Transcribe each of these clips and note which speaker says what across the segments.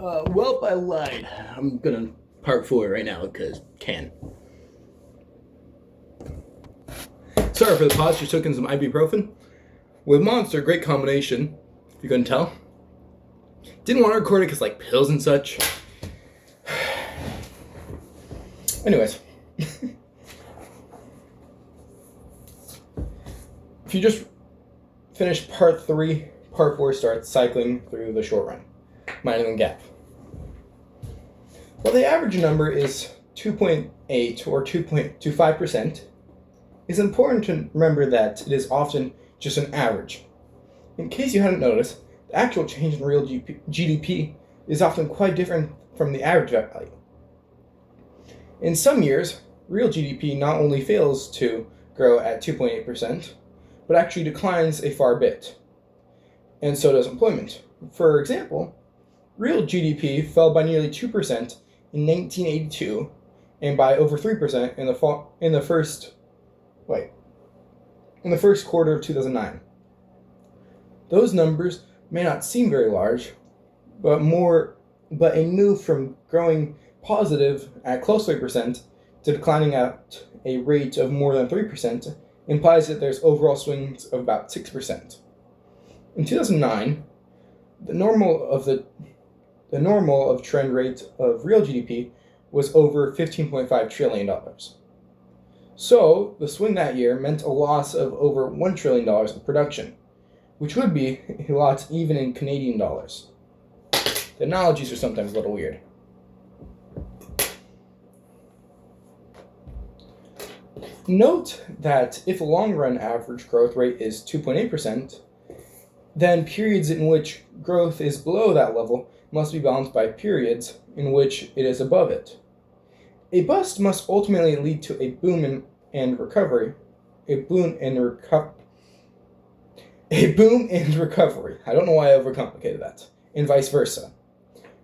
Speaker 1: Well, I lied. I'm gonna part 4 right now because can. Sorry for the pause. Just took in some ibuprofen. With Monster, great combination. If you couldn't tell. Didn't want to record it because like pills and such. Anyways. If you just finish part 3, part 4 starts cycling through the short run. Minus the gap. Well, the average number is 2.8 or 2.25%. It's important to remember that it is often just an average. In case you hadn't noticed, the actual change in real GDP is often quite different from the average value. In some years, real GDP not only fails to grow at 2.8%, but actually declines a far bit. And so does employment. For example, real GDP fell by nearly 2% in 1982 and by over 3% in the first quarter of 2009. Those numbers may not seem very large, but a move from growing positive at close to 3% to declining at a rate of more than 3% implies that there's overall swings of about 6%. In 2009, the normal of trend rate of real GDP was over $15.5 trillion. So, the swing that year meant a loss of over $1 trillion of production, which would be a lot even in Canadian dollars. The analogies are sometimes a little weird. Note that if a long-run average growth rate is 2.8%, then periods in which growth is below that level must be balanced by periods in which it is above it. A bust must ultimately lead to a boom and recovery. I don't know why I overcomplicated that. And vice versa.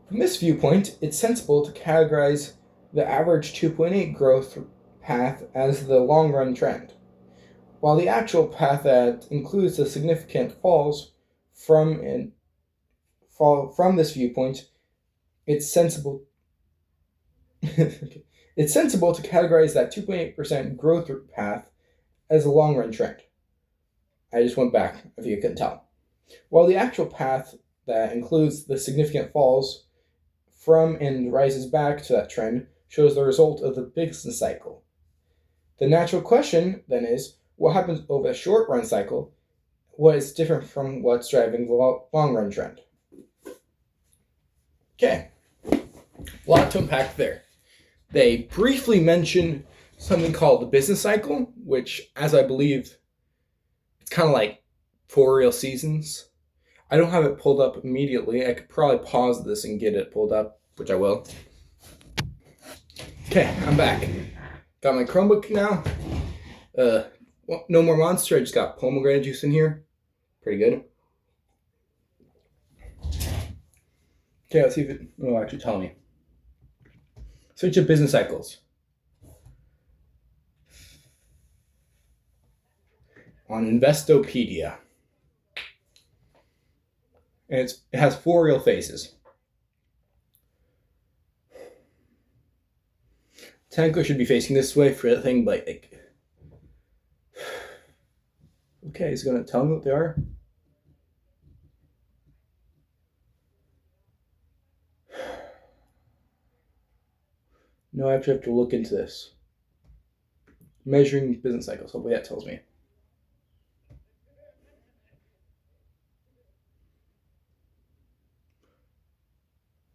Speaker 1: From this viewpoint, it's sensible to categorize the average 2.8 growth path as the long-run trend, while the actual path that includes the significant falls from this viewpoint, it's sensible it's sensible to categorize that 2.8% growth path as a long-run trend. I just went back, if you couldn't tell. While the actual path that includes the significant falls from and rises back to that trend shows the result of the business cycle. The natural question, then, is, what happens over a short-run cycle? What is different from what's driving the long-run trend? Okay, a lot to unpack there. They briefly mention something called the business cycle, which, as I believe, it's kind of like 4 real seasons. I don't have it pulled up immediately. I could probably pause this and get it pulled up, which I will. Okay, I'm back. Got my Chromebook now. No more Monster. I just got pomegranate juice in here. Pretty good. Okay, let's see if it will actually tell me. Search of business cycles. On Investopedia. And it has 4 real phases. Technically, I should be facing this way for the thing, but like, okay, it's gonna tell me what they are. No, I actually have to look into this. Measuring business cycles. Hopefully that tells me.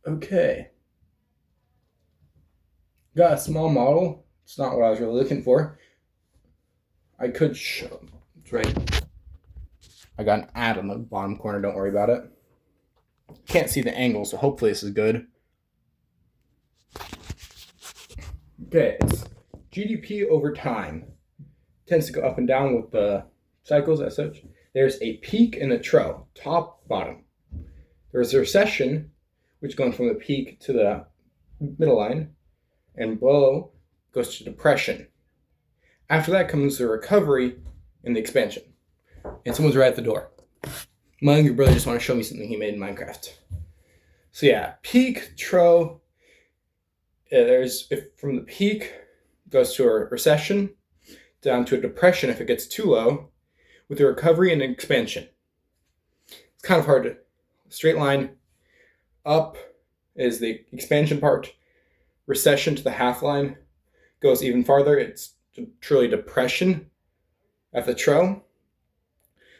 Speaker 1: Okay. Got a small model. It's not what I was really looking for. I could show. It's right. I got an ad on the bottom corner. Don't worry about it. Can't see the angle, so hopefully this is good. Okay, it's GDP over time. Tends to go up and down with the cycles as such. There's a peak and a trough, top, bottom. There's a recession, which goes from the peak to the middle line, and below goes to depression. After that comes the recovery and the expansion. And someone's right at the door. My younger brother just wanted to show me something he made in Minecraft. So yeah, peak, tro, if from the peak goes to a recession, down to a depression if it gets too low, with a recovery and an expansion. It's kind of hard to straight line. Up is the expansion part. Recession to the half line goes even farther. It's truly depression at the tro.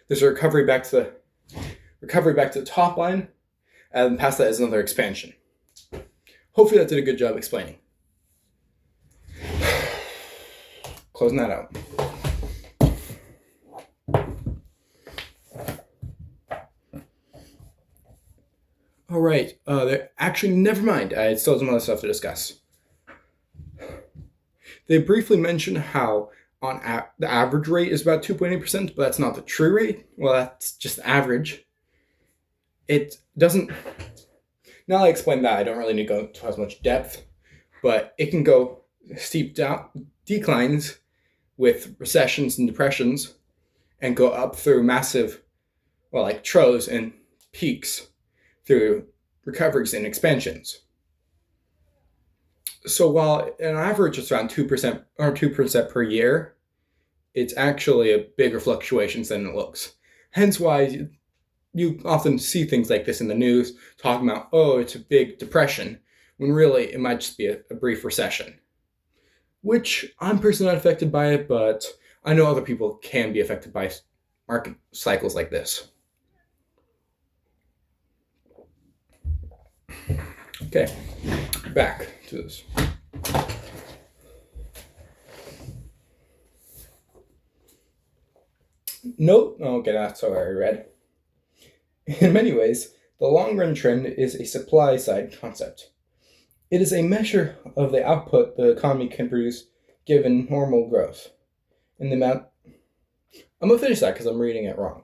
Speaker 1: There's a recovery back to the top line, and past that is another expansion. Hopefully that did a good job explaining. Closing that out. All right. Actually, never mind. I still have some other stuff to discuss. They briefly mentioned how the average rate is about 2.8%, but that's not the true rate. Well, that's just average. It doesn't... Now that I explained that, I don't really need to go to as much depth, but it can go steep declines with recessions and depressions and go up through massive, like tros and peaks through recoveries and expansions. So while an average is around 2% or 2% per year, it's actually a bigger fluctuations than it looks. Hence why you often see things like this in the news talking about, oh, it's a big depression, when really it might just be a brief recession. Which I'm personally not affected by it, but I know other people can be affected by market cycles like this. Okay, back to this. Note, okay, that's what I read. In many ways, the long-run trend is a supply-side concept. It is a measure of the output the economy can produce given normal growth. And the amount... I'm going to finish that because I'm reading it wrong.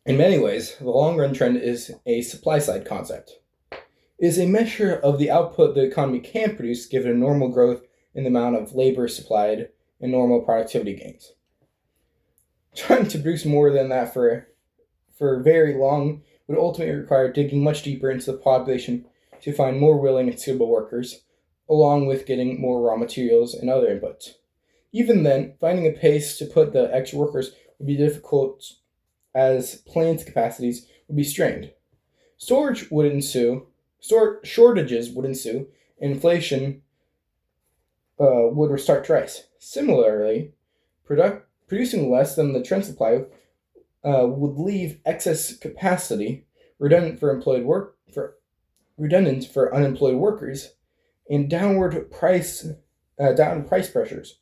Speaker 1: In many ways, the long-run trend is a supply-side concept. It is a measure of the output the economy can produce given normal growth in the amount of labor supplied and normal productivity gains. Trying to produce more than that for very long would ultimately require digging much deeper into the population to find more willing and suitable workers, along with getting more raw materials and other inputs. Even then, finding a pace to put the extra workers would be difficult as plant capacities would be strained. Shortages would ensue, and inflation would start to rise. Similarly, producing less than the trend supply would leave excess capacity redundant for unemployed workers and downward price pressures.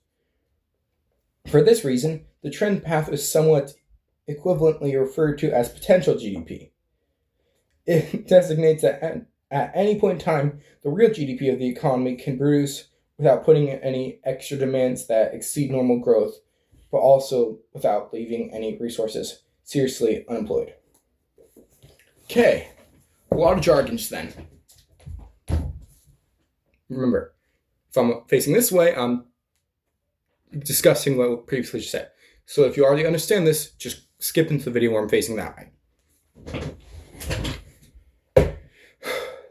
Speaker 1: For this reason, the trend path is somewhat equivalently referred to as potential GDP. It designates that at any point in time, the real GDP of the economy can produce without putting in any extra demands that exceed normal growth, but also without leaving any resources seriously unemployed. Okay, a lot of jargons then. Remember, if I'm facing this way, I'm discussing what I previously said. So if you already understand this, just skip into the video where I'm facing that way.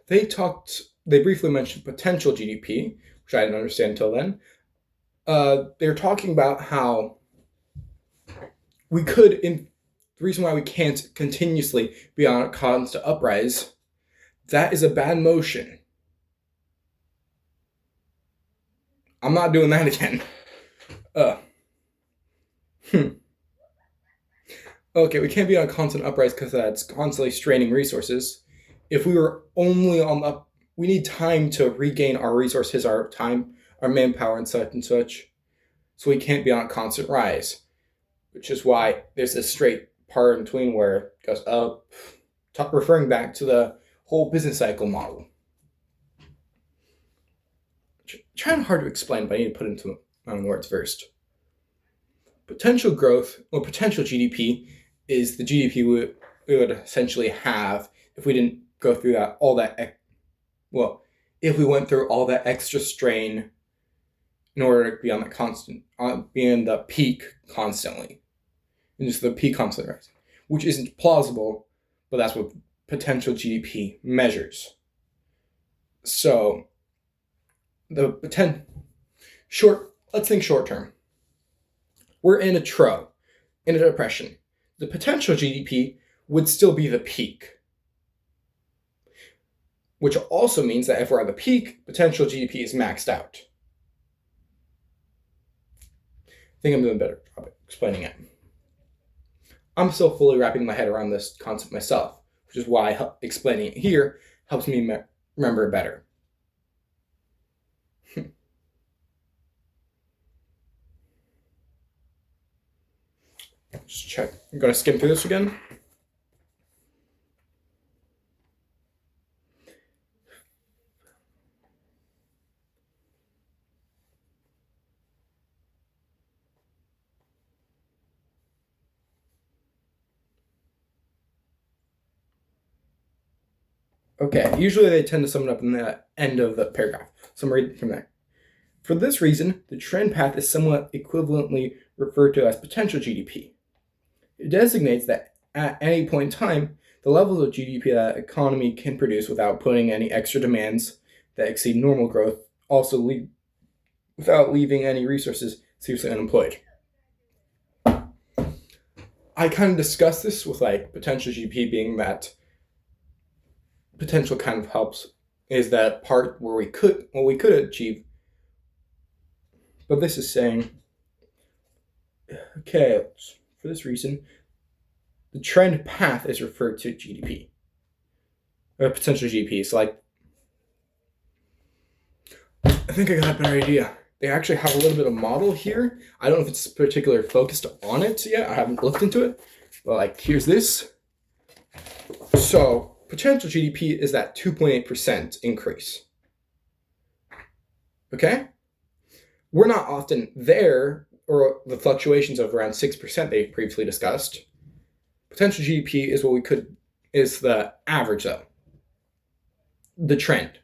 Speaker 1: They briefly mentioned potential GDP, which I didn't understand until then. They were talking about how the reason why we can't continuously be on a constant uprise, that is a bad motion. I'm not doing that again. Okay, we can't be on a constant uprise because that's constantly straining resources. If we were only on the we need time to regain our resources, our time, our manpower, and such. So we can't be on a constant rise, which is why there's this straight part in between where it goes up, referring back to the whole business cycle model. Trying hard to explain, but I need to put it into my own words first. Potential growth, or potential GDP, is the GDP we would essentially have if we didn't go through if we went through all that extra strain in order to be on the peak constantly. And just the peak constantly rising. Which isn't plausible, but that's what potential GDP measures. So let's think short term. We're in a depression. The potential GDP would still be the peak, which also means that if we're at the peak, potential GDP is maxed out. I think I'm doing a better job at explaining it. I'm still fully wrapping my head around this concept myself, which is why explaining it here helps me remember it better. Just check. I'm going to skim through this again. Okay, usually they tend to sum it up in the end of the paragraph, so I'm reading from there. For this reason, the trend path is somewhat equivalently referred to as potential GDP. It designates that at any point in time, the levels of GDP that an economy can produce without putting any extra demands that exceed normal growth, also without leaving any resources seriously unemployed. I kind of discussed this with potential GDP being that potential kind of helps is that part where we could achieve. But this is saying, okay, for this reason, the trend path is referred to GDP, or potential GDP. So I think I got a better idea. They actually have a little bit of model here. I don't know if it's particularly focused on it yet. I haven't looked into it. But here's this. So potential GDP is that 2.8% increase. Okay? We're not often there, or the fluctuations of around 6% they previously discussed. Potential GDP is the average though. The trend.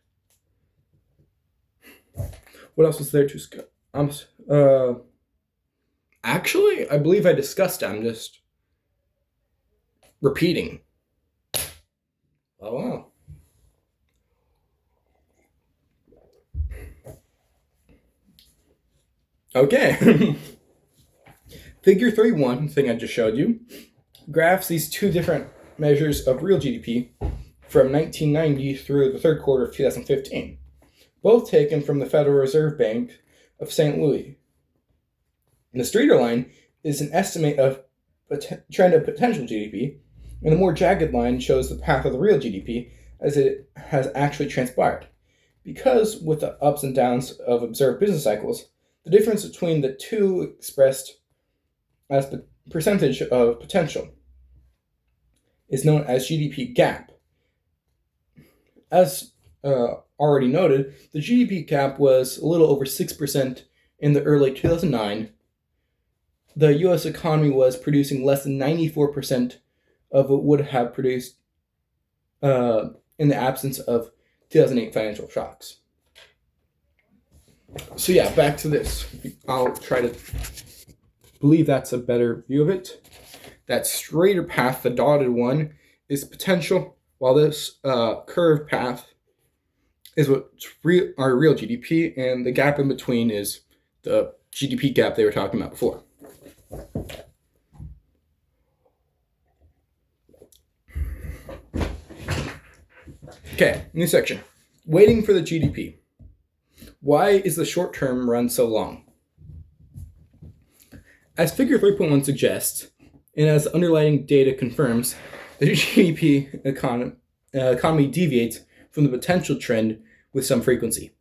Speaker 1: What else is there to discuss? Actually, I believe I discussed it. I'm just repeating. Oh, wow. Okay. Figure 31, thing I just showed you, graphs these two different measures of real GDP from 1990 through the third quarter of 2015, both taken from the Federal Reserve Bank of St. Louis. And the straighter line is an estimate of trend of potential GDP, and the more jagged line shows the path of the real GDP as it has actually transpired. Because with the ups and downs of observed business cycles, the difference between the two expressed as the percentage of potential is known as GDP gap. As already noted, the GDP gap was a little over 6% in the early 2009. The U.S. economy was producing less than 94% of what would have produced in the absence of 2008 financial shocks. So yeah, back to this. I'll try to believe that's a better view of it. That straighter path, the dotted one, is potential, while this curved path is our real GDP, and the gap in between is the GDP gap they were talking about before. Okay, new section. Waiting for the GDP. Why is the short term run so long? As figure 3.1 suggests, and as underlying data confirms, the GDP economy deviates from the potential trend with some frequency,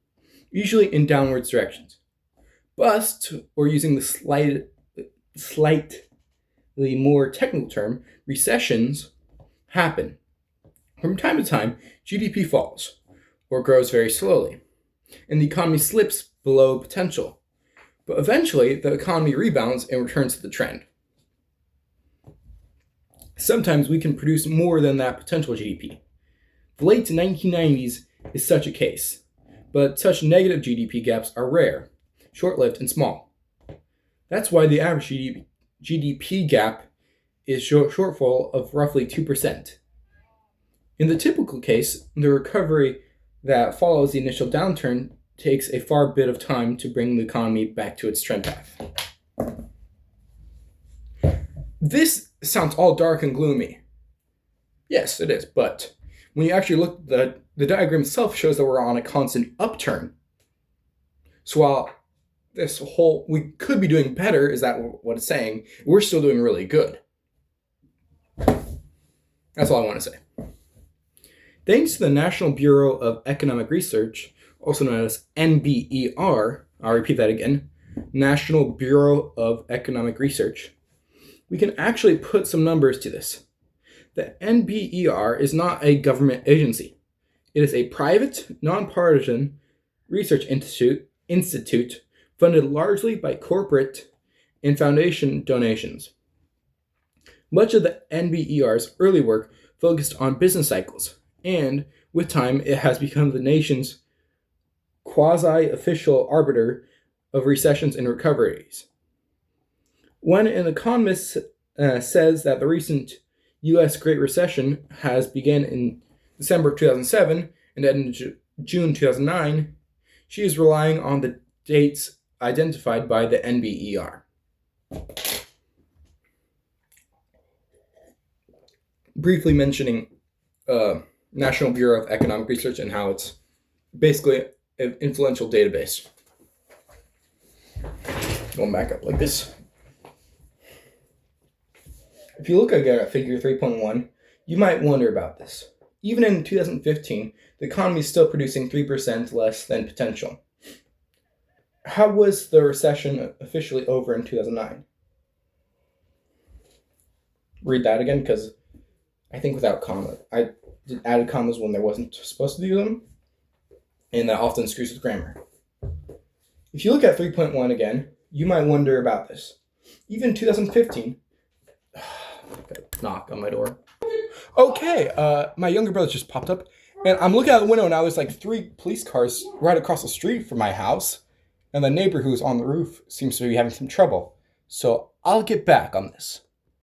Speaker 1: usually in downwards directions. Bust, or using the slightly more technical term, recessions happen. From time to time, GDP falls, or grows very slowly, and the economy slips below potential. But eventually, the economy rebounds and returns to the trend. Sometimes we can produce more than that potential GDP. The late 1990s is such a case, but such negative GDP gaps are rare, short-lived, and small. That's why the average GDP gap is shortfall of roughly 2%. In the typical case, the recovery that follows the initial downturn takes a far bit of time to bring the economy back to its trend path. This sounds all dark and gloomy. Yes, it is, but when you actually look at the diagram itself shows that we're on a constant upturn. So while we could be doing better, is that what it's saying, we're still doing really good. That's all I want to say. Thanks to the National Bureau of Economic Research, also known as NBER, I'll repeat that again, National Bureau of Economic Research, we can actually put some numbers to this. The NBER is not a government agency. It is a private, nonpartisan research institute funded largely by corporate and foundation donations. Much of the NBER's early work focused on business cycles, and with time it has become the nation's quasi-official arbiter of recessions and recoveries. When an economist says that the recent U.S. Great Recession has begun in December 2007 and ended in June 2009, she is relying on the dates identified by the NBER. Briefly mentioning National Bureau of Economic Research and how it's basically an influential database. Going back up like this. If you look again at figure 3.1, you might wonder about this. Even in 2015, the economy is still producing 3% less than potential. How was the recession officially over in 2009? Read that again, because I think without comma. I added commas when there wasn't supposed to do them, and that often screws with grammar. If you look at 3.1 again, you might wonder about this. Even in 2015, knock on my door. Okay, my younger brother just popped up, and I'm looking out the window, and now there's like 3 police cars right across the street from my house, and the neighbor who's on the roof seems to be having some trouble. So I'll get back on this.